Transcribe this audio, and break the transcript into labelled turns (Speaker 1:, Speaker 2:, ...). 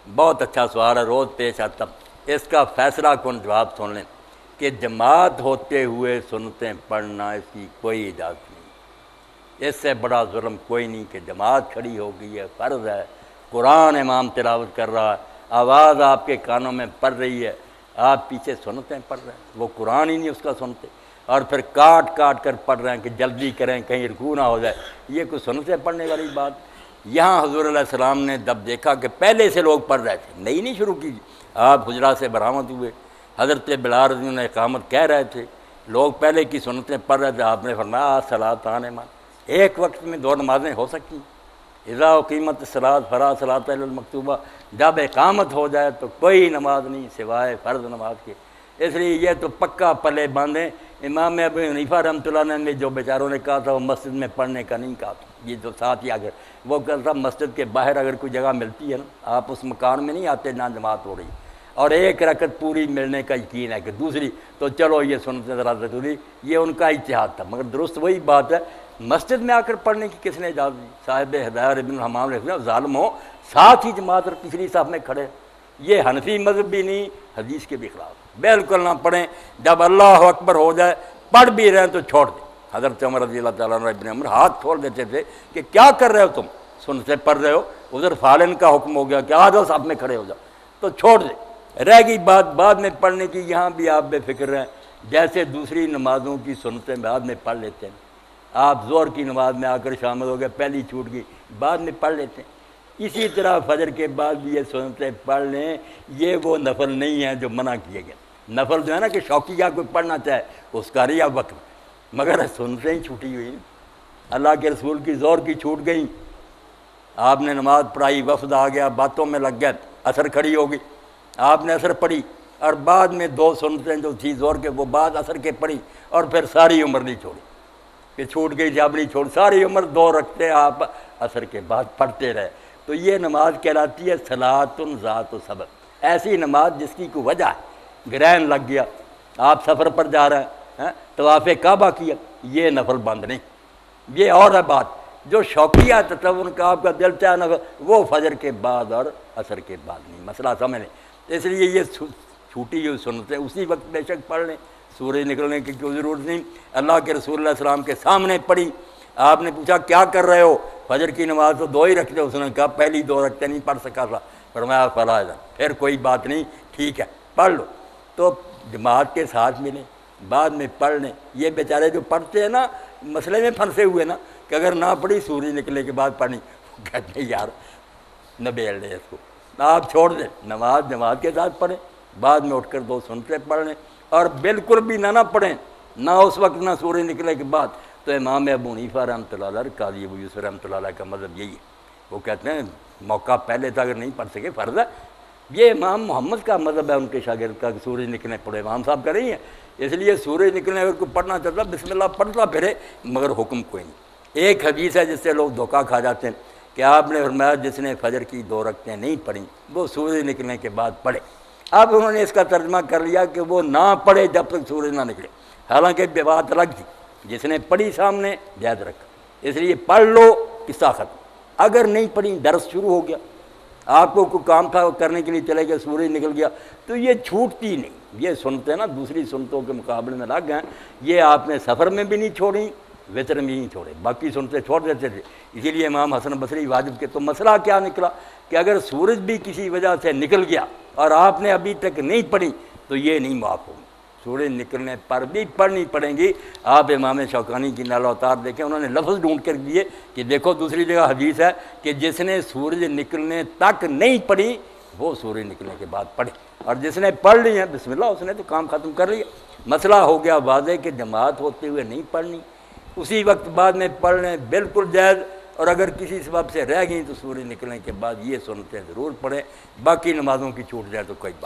Speaker 1: बहुत अच्छा सवाल है, रोज़ पेश आता। इसका फ़ैसला कौन जवाब सुन लें कि जमात होते हुए सुनते पढ़ना इसकी कोई इजाज़त नहीं। इससे बड़ा जुल्म कोई नहीं कि जमात खड़ी हो गई है, फ़र्ज़ है, कुरान इमाम तिलावत कर रहा है, आवाज़ आपके कानों में पड़ रही है, आप पीछे सुनते हैं पढ़ रहे हैं, वो कुरान ही नहीं उसका सुनते और फिर काट काट कर पढ़ रहे हैं कि जल्दी करें कहीं रुकू ना हो जाए। ये कोई सुनते पढ़ने वाली बात। यहाँ हुज़ूर अलैहिस्सलाम ने जब देखा कि पहले से लोग पढ़ रहे थे, नई नहीं शुरू की, आप हुजरा से बरामद हुए, हज़रत बिलाल ने इकामत कह रहे थे, लोग पहले की सुनते पढ़ रहे थे, आपने फरमाया सलात आने मान, एक वक्त में दो नमाजें हो सकती। इज़ा क़ीमत सलात फ़रा सलात मकतूबा, जब इकामत हो जाए तो कोई नमाज नहीं सिवाय फ़र्ज़ नमाज के। इसलिए ये तो पक्का पले बांधें। इमाम अबू हनीफा रहमतुल्लाह ने जो बेचारों ने कहा था वो मस्जिद में पढ़ने का नहीं कहा था, ये जो साथ ही आगे वो कहता मस्जिद के बाहर अगर कोई जगह मिलती है ना, आप उस मकान में नहीं आते ना जमात हो रही और एक रकत पूरी मिलने का यकीन है कि दूसरी तो चलो ये सुनते ज़रा ज़रूरी, ये उनका इज्तिहाद था। मगर दुरुस्त वही बात है, मस्जिद में आकर पढ़ने की किसने इजाज़त दी? साहिब हिदायत इब्न हमाम ने ज़ालिम हो साथ ही जमात और पिछली साहब में खड़े, ये हनफी मज़हब भी नहीं, हदीस के भी खिलाफ, बिल्कुल ना पढ़ें। जब अल्लाह अकबर हो जाए पढ़ भी रहे तो छोड़ दें। हज़रत उमर रज़ी अल्लाह तआला अन्हु इब्न उमर हाथ खोल देते थे कि क्या कर रहे हो तुम, सुनते पढ़ रहे हो, उधर फालन का हुक्म हो गया कि आ जाओ साथ में खड़े हो जाओ, तो छोड़ दे। रह गई बात बाद में पढ़ने की, यहाँ भी आप बेफिक्र रहें, जैसे दूसरी नमाज़ों की सुनते बाद में पढ़ लेते हैं। आप ज़ोहर की नमाज में आकर शामिल हो गए, पहली छूट गई, बाद में पढ़ लेते हैं। इसी तरह फजर के बाद भी ये सुनते पढ़ लें, ये वो नफल नहीं है जो मना किए गए। नफल जो है ना कि शौकिया कोई पढ़ना चाहे उसका रिया वक्त, मगर सुनते ही छूटी हुई। अल्लाह के रसूल की ज़ोहर की छूट गई, आपने नमाज पढ़ाई, वफद आ गया, बातों में लग गया, असर खड़ी हो गई, आपने असर पढ़ी और बाद में दो सुनते जो थी ज़ोहर के वो बाद असर के पढ़ी और फिर सारी उम्र नहीं छोड़ी कि छूट गई जब नहीं छोड़, सारी उम्र दो रखते आप असर के बाद पढ़ते रहे। तो ये नमाज कहलाती है सलातुन ज़ातु सबब, ऐसी नमाज जिसकी कोई वजह है। ग्रहण लग गया, आप सफ़र पर जा रहे हैं, तवाफ़े काबा किया, ये नफल बंद नहीं। ये और है बात जो शौकिया तत्वुन का आपका दिल चाहे नफल, वो फजर के बाद और असर के बाद नहीं, मसला समझ लें। इसलिए ये छूटी हुई सुनते उसी वक्त बेशक पढ़ लें, सूरज निकलने की कोई ज़रूरत नहीं। अल्लाह के रसूल सल्लल्लाहु अलैहि वसल्लम के सामने पढ़ी, आपने पूछा क्या कर रहे हो, फजर की नमाज तो दो ही रखते, उसने कहा पहली दो रखते नहीं पढ़ सका था, फरमाया फला फिर कोई बात नहीं, ठीक है पढ़ लो। तो जमात के साथ मिले, बाद में पढ़ लें। ये बेचारे जो पढ़ते हैं ना, मसले में फंसे हुए ना कि अगर ना पढ़ी सूरज निकलने के बाद पढ़नी, कहते हैं यार नबेड़ लें इसको, आप छोड़ दें, नमाज जमात के साथ पढ़ें, बाद में उठकर दो सुनते पढ़ लें और बिल्कुल भी ना पढ़ें, ना उस वक्त ना सूरज निकलने के बाद। तो इमाम अबू हनीफा रहमतुल्लाह अलैह, काज़ी अबू यूसुफ रहमतुल्लाह अलैह का मज़हब यही है, वो कहते हैं मौका पहले था अगर नहीं पढ़ सके फ़र्ज़ है। ये इमाम मोहम्मद का मज़हब है उनके शागिर्द का, सूरज निकलने पड़े, इमाम साहब का नहीं है। इसलिए सूरज निकलने अगर कोई पढ़ना चाहता बिस्मिल्लाह पढ़ता फिरे, मगर हुक्म कोई नहीं। एक हदीस है जिससे लोग धोखा खा जाते हैं कि आपने फरमाया जिसने फजर की दो रकतें नहीं पढ़ी वो सूरज निकलने के बाद पढ़े। अब उन्होंने इसका तर्जमा कर लिया कि वो ना पढ़े जब तक सूरज ना निकले, हालांकि बात अलग थी, जिसने पढ़ी सामने याद रखा। इसलिए पढ़ लो, किस्सा खत्म। अगर नहीं पढ़ी, दर्स शुरू हो गया, आपको कोई काम था करने के लिए चले गए, सूरज निकल गया, तो ये छूटती नहीं। ये सुनते ना दूसरी सुनतों के मुकाबले में लग गए, ये आपने सफ़र में भी नहीं छोड़ी, वितर में नहीं छोड़े, बाकी सुनते छोड़ देते थे। इसीलिए इमाम हसन बसरी वाजिब के तो मसला क्या निकला कि अगर सूरज भी किसी वजह से निकल गया और आपने अभी तक नहीं पढ़ी तो ये नहीं माफ़ होगी, सूरज निकलने पर भी पढ़नी पड़ेंगी। आप इमाम शौकानी की नाला उतार देखें, उन्होंने लफ्ज़ ढूंढ कर दिए कि देखो दूसरी जगह हदीस है कि जिसने सूरज निकलने तक नहीं पढ़ी वो सूरज निकलने के बाद पढ़े, और जिसने पढ़ ली है बिस्मिल्लाह उसने तो काम ख़त्म कर लिया। मसला हो गया वाज़े कि जमात होते हुए नहीं पढ़नी, उसी वक्त बाद में पढ़ लें, बिल्कुल जायज़। और अगर किसी सबब से रह गई तो सूरज निकलने के बाद ये सुनते ज़रूर पढ़ें, बाकी नमाज़ों की छूट जाए तो कोई बात